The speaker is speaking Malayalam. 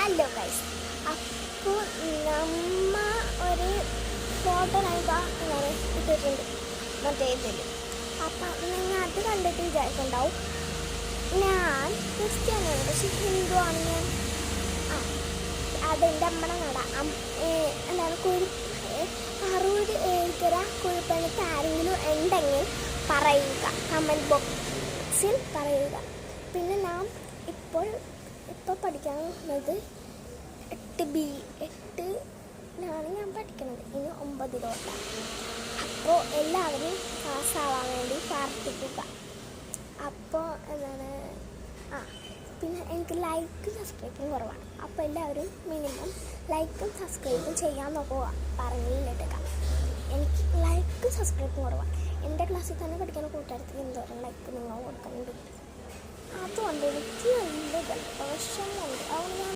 ഹലോ ഗൈസ്, അപ്പോൾ നമ്മ ഒരു ഫോട്ടോ എന്താണ് ഇട്ടിട്ടുണ്ട് മറ്റേ ഇതിൽ. അപ്പം നിങ്ങൾ അത് കണ്ടിട്ട് വിചാരിക്കുന്നുണ്ടാവും ഞാൻ ക്രിസ്ത്യാനിയാണ്, പക്ഷെ ഹിന്ദു ആണ് ഞാൻ. അതെൻ്റെ അമ്മയുടെ നട. എന്താണ് പറൂർ ഏൽക്കര കുഴിപ്പണിക്ക് ആരെങ്കിലും ഉണ്ടെങ്കിൽ പറയുക, കമൻറ്റ് ബോക്സിൽ പറയുക. പിന്നെ ഞാൻ ഇപ്പോൾ പഠിക്കുന്നത് 8ലാണ് ഞാൻ പഠിക്കുന്നത്, ഇനി 9ലോട്ടാണ്. അപ്പോൾ എല്ലാവരും പാസ്സാവാൻ വേണ്ടി പ്രാർത്ഥിക്കുക. അപ്പോൾ എന്താണ് പിന്നെ എനിക്ക് ലൈക്കും സബ്സ്ക്രൈബും കുറവാണ്. അപ്പോൾ എല്ലാവരും മിനിമം ലൈക്കും സബ്സ്ക്രൈബും ചെയ്യാൻ നോക്കുക. പറഞ്ഞില്ലിട്ടുക, എനിക്ക് ലൈക്കും സബ്സ്ക്രൈബും കുറവാണ്. എൻ്റെ ക്ലാസ്സിൽ തന്നെ പഠിക്കുന്ന കൂട്ടുകാർക്ക് എന്തോരം ലൈക്ക് നിങ്ങൾ കൊടുക്കുന്നുണ്ട്. അതുകൊണ്ട് എനിക്ക് നല്ല ജലദോഷമുണ്ട്. അതുകൊണ്ട് ഞാൻ